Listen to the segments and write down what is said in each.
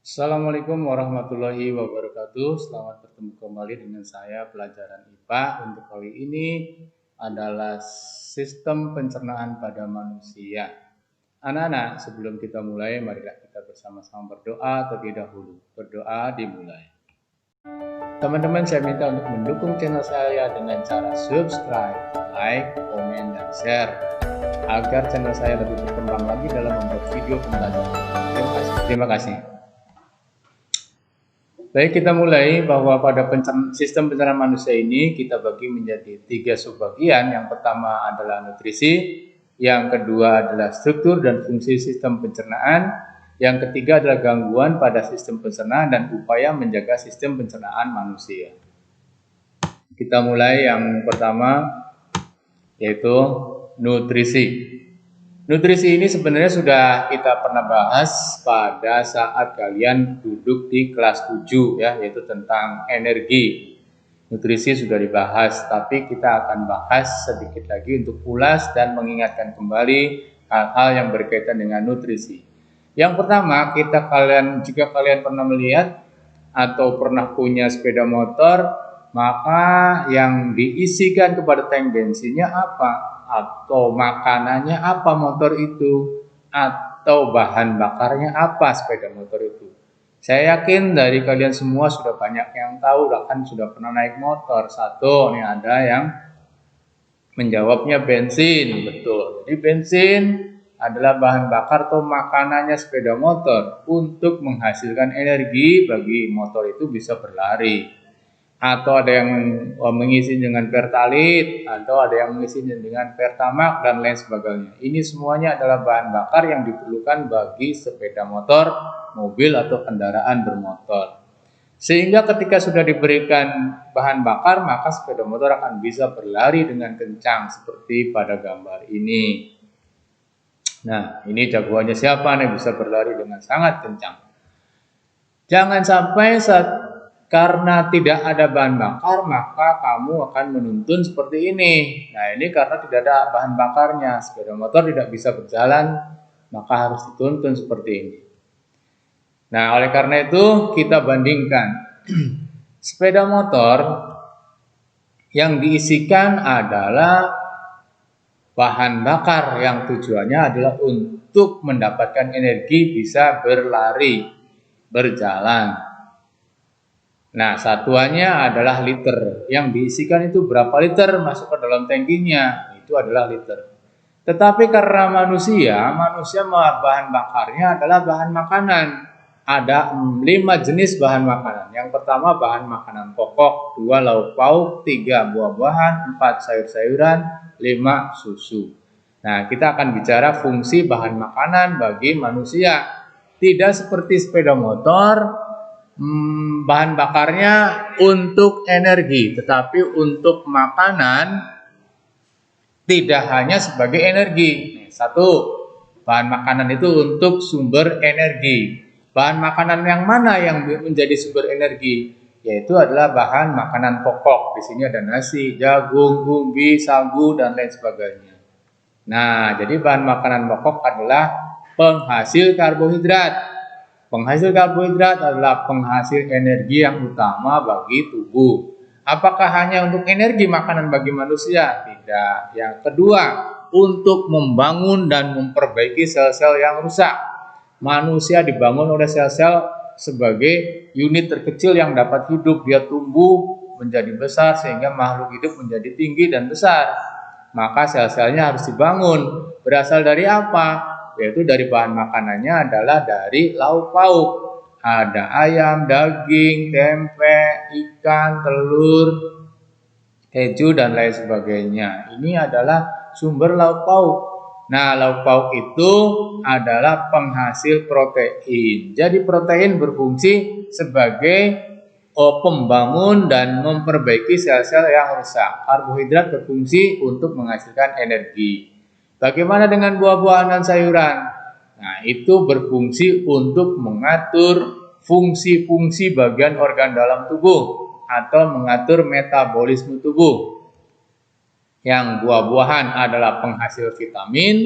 Assalamualaikum warahmatullahi wabarakatuh. Selamat bertemu kembali dengan saya pelajaran IPA. Untuk kali ini adalah sistem pencernaan pada manusia. Anak-anak, sebelum kita mulai, marilah kita bersama-sama berdoa terlebih dahulu. Berdoa dimulai. Teman-teman, saya minta untuk mendukung channel saya dengan cara subscribe, like, komen, dan share agar channel saya lebih berkembang lagi dalam membuat video pembelajaran. Terima kasih. Baik, kita mulai bahwa pada sistem pencernaan manusia ini kita bagi menjadi 3 subbagian. Yang pertama adalah nutrisi, yang kedua adalah struktur dan fungsi sistem pencernaan, yang ketiga adalah gangguan pada sistem pencernaan dan upaya menjaga sistem pencernaan manusia. Kita mulai yang pertama yaitu nutrisi. Nutrisi ini sebenarnya sudah kita pernah bahas pada saat kalian duduk di kelas 7 ya, yaitu tentang energi. Nutrisi sudah dibahas, tapi kita akan bahas sedikit lagi untuk ulas dan mengingatkan kembali hal-hal yang berkaitan dengan nutrisi. Yang pertama, jika kalian pernah melihat atau pernah punya sepeda motor, maka yang diisikan kepada tank bensinnya apa? Atau makanannya apa motor itu, atau bahan bakarnya apa sepeda motor itu. Saya yakin dari kalian semua sudah banyak yang tahu, bahkan sudah pernah naik motor. Satu, nih ada yang menjawabnya bensin, betul. Jadi bensin adalah bahan bakar atau makanannya sepeda motor untuk menghasilkan energi bagi motor itu bisa berlari. Atau ada yang mengisi dengan pertalite, atau ada yang mengisi dengan pertamax dan lain sebagainya. Ini semuanya adalah bahan bakar yang diperlukan bagi sepeda motor, mobil atau kendaraan bermotor. Sehingga ketika sudah diberikan bahan bakar, maka sepeda motor akan bisa berlari dengan kencang seperti pada gambar ini. Nah, ini jagoannya siapa nih bisa berlari dengan sangat kencang. Jangan sampai karena tidak ada bahan bakar, maka kamu akan menuntun seperti ini. Nah, ini karena tidak ada bahan bakarnya, sepeda motor tidak bisa berjalan, maka harus dituntun seperti ini. Nah, oleh karena itu kita bandingkan sepeda motor yang diisikan adalah bahan bakar yang tujuannya adalah untuk mendapatkan energi bisa berlari, berjalan. Nah, satuannya adalah liter. Yang diisikan itu berapa liter masuk ke dalam tangkinya, itu adalah liter. Tetapi karena manusia bahan bakarnya adalah bahan makanan. Ada 5 jenis bahan makanan. Yang pertama bahan makanan pokok, 2 lauk pauk, 3 buah-buahan, 4 sayur-sayuran, 5 susu. Nah, kita akan bicara fungsi bahan makanan bagi manusia. Tidak seperti sepeda motor, bahan bakarnya untuk energi, tetapi untuk makanan tidak hanya sebagai energi. Satu, bahan makanan itu untuk sumber energi. Bahan makanan yang mana yang menjadi sumber energi? Yaitu adalah bahan makanan pokok. Di sini ada nasi, jagung, umbi, sagu, dan lain sebagainya. Nah, jadi bahan makanan pokok adalah penghasil karbohidrat. Penghasil karbohidrat adalah penghasil energi yang utama bagi tubuh. Apakah hanya untuk energi makanan bagi manusia? Tidak. Yang kedua, untuk membangun dan memperbaiki sel-sel yang rusak. Manusia dibangun oleh sel-sel sebagai unit terkecil yang dapat hidup. Dia tumbuh menjadi besar sehingga makhluk hidup menjadi tinggi dan besar. Maka sel-selnya harus dibangun. Berasal dari apa? Yaitu dari bahan makanannya adalah dari lauk pauk. Ada ayam, daging, tempe, ikan, telur, keju, dan lain sebagainya. Ini adalah sumber lauk pauk. Nah, lauk pauk itu adalah penghasil protein. Jadi protein berfungsi sebagai pembangun dan memperbaiki sel-sel yang rusak. Karbohidrat berfungsi untuk menghasilkan energi. Bagaimana dengan buah-buahan dan sayuran? Nah, itu berfungsi untuk mengatur fungsi-fungsi bagian organ dalam tubuh atau mengatur metabolisme tubuh. Yang buah-buahan adalah penghasil vitamin,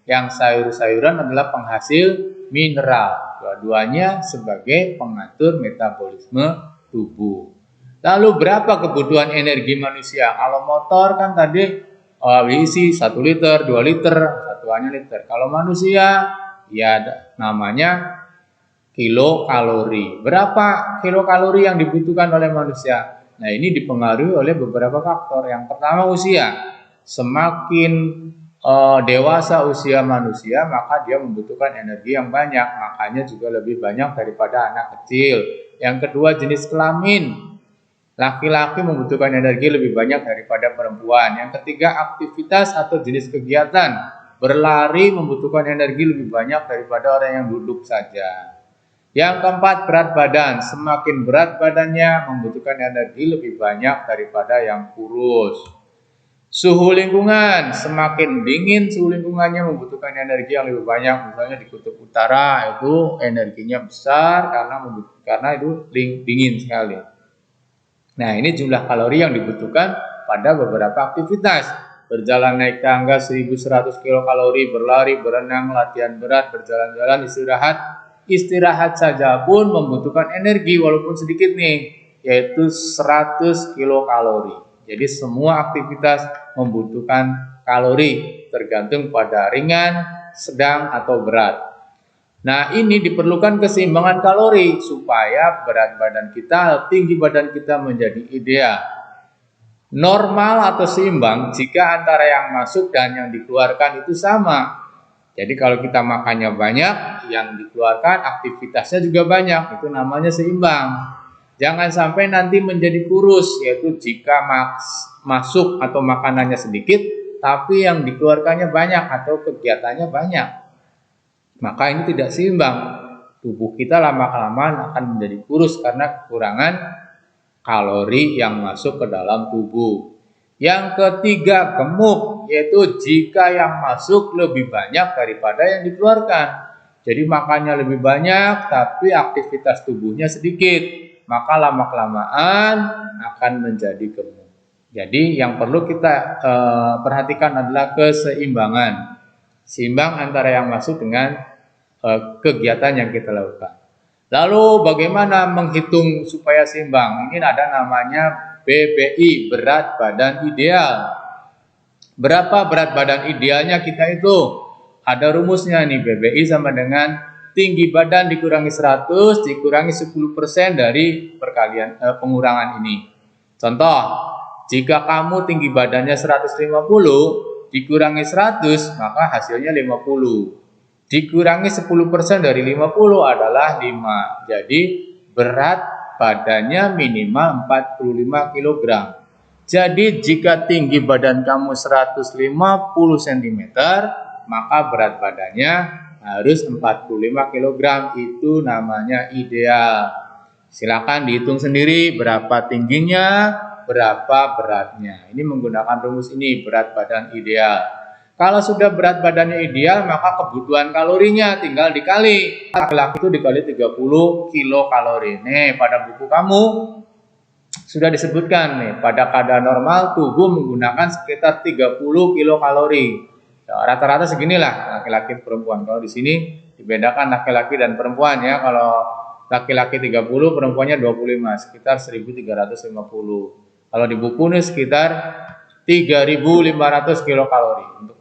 yang sayur-sayuran adalah penghasil mineral. Keduanya sebagai pengatur metabolisme tubuh. Lalu berapa kebutuhan energi manusia? Kalau motor kan tadi diisi 1 liter, 2 liter, satuannya liter. Kalau manusia ya namanya kilokalori. Berapa kilokalori yang dibutuhkan oleh manusia? Nah, ini dipengaruhi oleh beberapa faktor. Yang pertama usia. Semakin dewasa usia manusia, maka dia membutuhkan energi yang banyak. Makanya juga lebih banyak daripada anak kecil. Yang kedua jenis kelamin. Laki-laki membutuhkan energi lebih banyak daripada perempuan. Yang ketiga aktivitas atau jenis kegiatan. Berlari membutuhkan energi lebih banyak daripada orang yang duduk saja. Yang keempat berat badan. Semakin berat badannya membutuhkan energi lebih banyak daripada yang kurus. Suhu lingkungan. Semakin dingin suhu lingkungannya membutuhkan energi yang lebih banyak. Misalnya di kutub utara itu energinya besar karena itu dingin sekali. Nah, ini jumlah kalori yang dibutuhkan pada beberapa aktivitas. Berjalan naik tangga 1100 kilokalori, berlari, berenang, latihan berat, berjalan-jalan, istirahat saja pun membutuhkan energi walaupun sedikit nih, yaitu 100 kilokalori. Jadi semua aktivitas membutuhkan kalori tergantung pada ringan, sedang atau berat. Nah, ini diperlukan keseimbangan kalori supaya berat badan kita, tinggi badan kita menjadi ideal. Normal atau seimbang jika antara yang masuk dan yang dikeluarkan itu sama. Jadi kalau kita makannya banyak, yang dikeluarkan aktivitasnya juga banyak, itu namanya seimbang. Jangan sampai nanti menjadi kurus, yaitu jika masuk atau makanannya sedikit, tapi yang dikeluarkannya banyak atau kegiatannya banyak. Maka ini tidak seimbang. Tubuh kita lama-kelamaan akan menjadi kurus karena kekurangan kalori yang masuk ke dalam tubuh. Yang ketiga, gemuk, yaitu jika yang masuk lebih banyak daripada yang dikeluarkan. Jadi makannya lebih banyak tapi aktivitas tubuhnya sedikit, maka lama-kelamaan akan menjadi gemuk. Jadi yang perlu kita perhatikan adalah keseimbangan. Seimbang antara yang masuk dengan kegiatan yang kita lakukan. Lalu bagaimana menghitung supaya seimbang? Ini ada namanya BBI, berat badan ideal. Berapa berat badan idealnya kita itu? Ada rumusnya nih, BBI sama dengan tinggi badan dikurangi 100 dikurangi 10% dari perkalian pengurangan ini. Contoh, jika kamu tinggi badannya 150 dikurangi 100 maka hasilnya 50. Dikurangi 10% dari 50 adalah 5. Jadi berat badannya minimal 45 kg. Jadi jika tinggi badan kamu 150 cm, maka berat badannya harus 45 kg. Itu namanya ideal. Silakan dihitung sendiri berapa tingginya, berapa beratnya. Ini menggunakan rumus ini, berat badan ideal. Kalau sudah berat badannya ideal, maka kebutuhan kalorinya tinggal dikali. Laki-laki itu dikali 30 kilokalori. Nih, pada buku kamu sudah disebutkan nih, pada kadar normal tubuh menggunakan sekitar 30 kilokalori. Rata-rata seginilah laki-laki perempuan. Kalau di sini dibedakan laki-laki dan perempuan ya. Kalau laki-laki 30, perempuannya 25, sekitar 1350. Kalau di buku ini sekitar 3500 kilokalori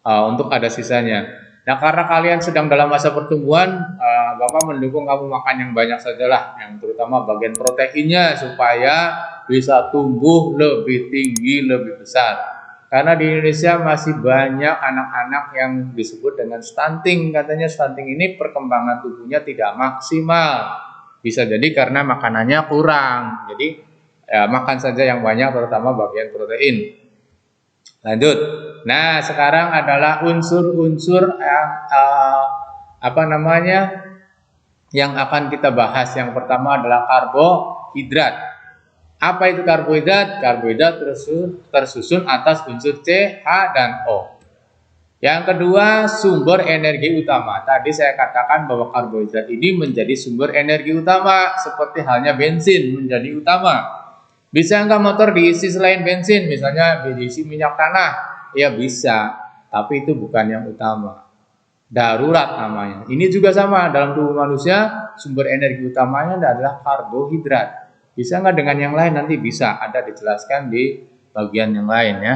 untuk ada sisanya. Nah, karena kalian sedang dalam masa pertumbuhan, Bapak mendukung kamu makan yang banyak sajalah, yang terutama bagian proteinnya supaya bisa tumbuh lebih tinggi, lebih besar. Karena di Indonesia masih banyak anak-anak yang disebut dengan stunting. Katanya stunting ini perkembangan tubuhnya tidak maksimal. Bisa jadi karena makanannya kurang. Jadi ya, makan saja yang banyak, terutama bagian protein. Lanjut. Nah, sekarang adalah unsur-unsur yang akan kita bahas. Yang pertama adalah karbohidrat. Apa itu karbohidrat? Karbohidrat tersusun atas unsur C, H, dan O. Yang kedua, sumber energi utama. Tadi saya katakan bahwa karbohidrat ini menjadi sumber energi utama, seperti halnya bensin menjadi utama. Bisa nggak motor diisi selain bensin? Misalnya diisi minyak tanah? Ya bisa, tapi itu bukan yang utama. darurat namanya. Ini juga sama, dalam tubuh manusia sumber energi utamanya adalah karbohidrat. Bisa nggak dengan yang lain? Nanti bisa, ada dijelaskan di bagian yang lain ya.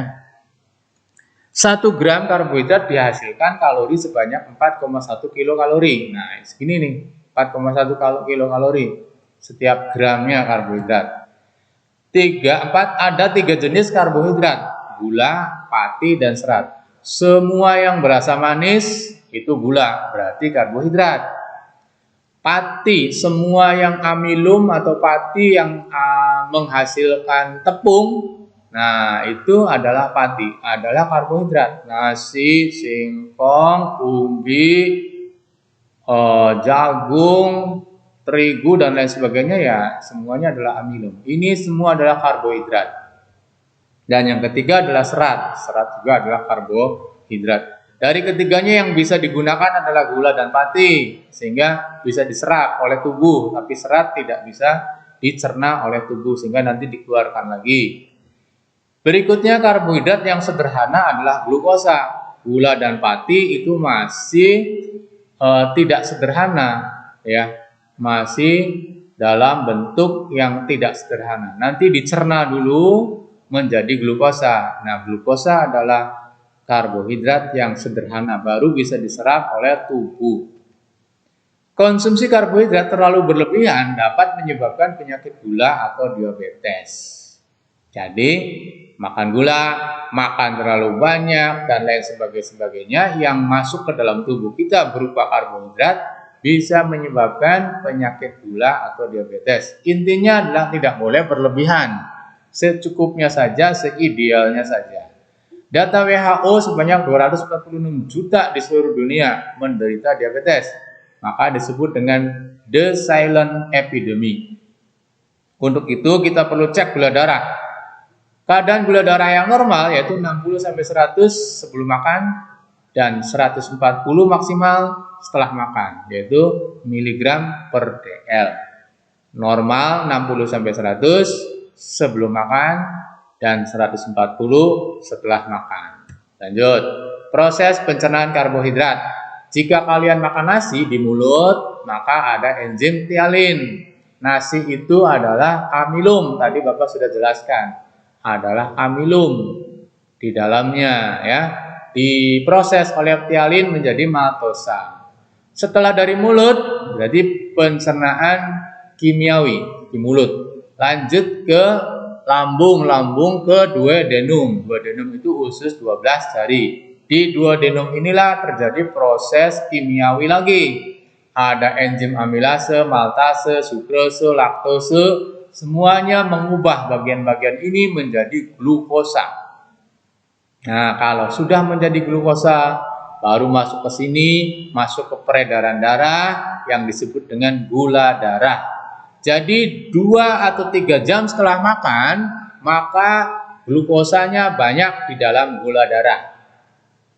1 gram karbohidrat dihasilkan kalori sebanyak 4,1 kilokalori. Nah, segini nih, 4,1 kilokalori setiap gramnya karbohidrat. 4 ada 3 jenis karbohidrat, gula, pati, dan serat. Semua yang berasa manis itu gula, berarti karbohidrat. Pati, semua yang amilum atau pati yang menghasilkan tepung, nah itu adalah pati, adalah karbohidrat. Nasi, singkong, umbi, jagung, terigu, dan lain sebagainya ya semuanya adalah amilum. Ini semua adalah karbohidrat. Dan yang ketiga adalah serat. Serat juga adalah karbohidrat. Dari ketiganya yang bisa digunakan adalah gula dan pati, sehingga bisa diserap oleh tubuh, tapi serat tidak bisa dicerna oleh tubuh sehingga nanti dikeluarkan lagi. Berikutnya karbohidrat yang sederhana adalah glukosa. Gula dan pati itu masih tidak sederhana ya, masih dalam bentuk yang tidak sederhana. Nanti dicerna dulu menjadi glukosa. Nah, glukosa adalah karbohidrat yang sederhana, baru bisa diserap oleh tubuh. Konsumsi karbohidrat terlalu berlebihan dapat menyebabkan penyakit gula atau diabetes. Jadi, makan gula, makan terlalu banyak, dan lain sebagainya yang masuk ke dalam tubuh kita berupa karbohidrat bisa menyebabkan penyakit gula atau diabetes. Intinya adalah tidak boleh berlebihan, secukupnya saja, seidealnya saja. Data WHO sebanyak 246 juta di seluruh dunia menderita diabetes. Maka disebut dengan the silent epidemic. Untuk itu kita perlu cek gula darah. Keadaan gula darah yang normal yaitu 60-100 sebelum makan dan 140 maksimal setelah makan, yaitu miligram per dl. Normal 60-100 sebelum makan dan 140 setelah makan. Lanjut, proses pencernaan karbohidrat. Jika kalian makan nasi di mulut, maka ada enzim tialin. Nasi itu adalah amilum, tadi Bapak sudah jelaskan, adalah amilum di dalamnya ya. Diproses oleh tialin menjadi maltosa. Setelah dari mulut, berarti pencernaan kimiawi di mulut. Lanjut ke lambung ke duodenum. Duodenum itu usus 12 jari. Di duodenum inilah terjadi proses kimiawi lagi. Ada enzim amilase, maltase, sukrose, laktose, semuanya mengubah bagian-bagian ini menjadi glukosa. Nah, kalau sudah menjadi glukosa, baru masuk ke sini, masuk ke peredaran darah yang disebut dengan gula darah. Jadi 2 atau 3 jam setelah makan, maka glukosanya banyak di dalam gula darah.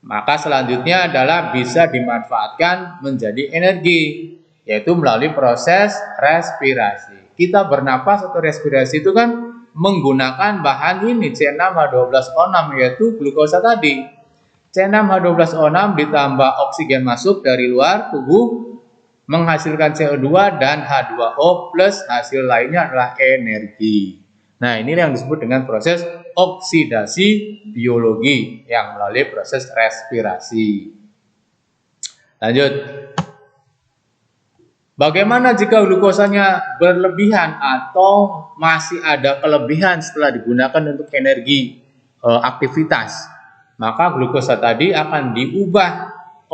Maka selanjutnya adalah bisa dimanfaatkan menjadi energi, yaitu melalui proses respirasi. Kita bernapas atau respirasi itu kan menggunakan bahan ini C6H12O6, yaitu glukosa tadi. C6H12O6 ditambah oksigen masuk dari luar tubuh menghasilkan CO2 dan H2O plus hasil lainnya adalah energi. Nah, ini yang disebut dengan proses oksidasi biologi yang melalui proses respirasi. Lanjut. Bagaimana jika glukosanya berlebihan atau masih ada kelebihan setelah digunakan untuk energi aktivitas? Maka glukosa tadi akan diubah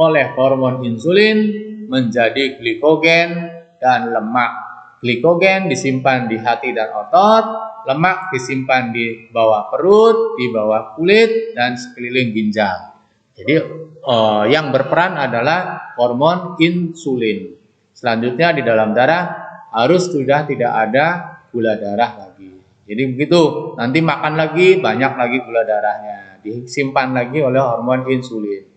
oleh hormon insulin menjadi glikogen dan lemak. Glikogen disimpan di hati dan otot, lemak disimpan di bawah perut, di bawah kulit, dan sekeliling ginjal. Jadi yang berperan adalah hormon insulin. Selanjutnya di dalam darah harus sudah tidak ada gula darah lagi. Jadi begitu, nanti makan lagi banyak lagi gula darahnya, disimpan lagi oleh hormon insulin.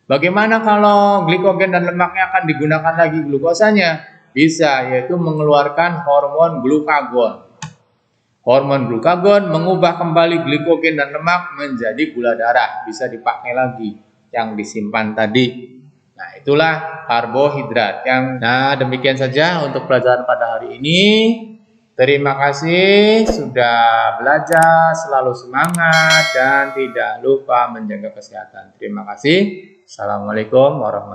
Bagaimana kalau glikogen dan lemaknya akan digunakan lagi glukosanya? Bisa, yaitu mengeluarkan hormon glukagon. Hormon glukagon mengubah kembali glikogen dan lemak menjadi gula darah, bisa dipakai lagi yang disimpan tadi. Nah, itulah karbohidrat. Nah, demikian saja untuk pelajaran pada hari ini. Terima kasih sudah belajar, selalu semangat dan tidak lupa menjaga kesehatan. Terima kasih. Assalamualaikum warahmatullahi wabarakatuh.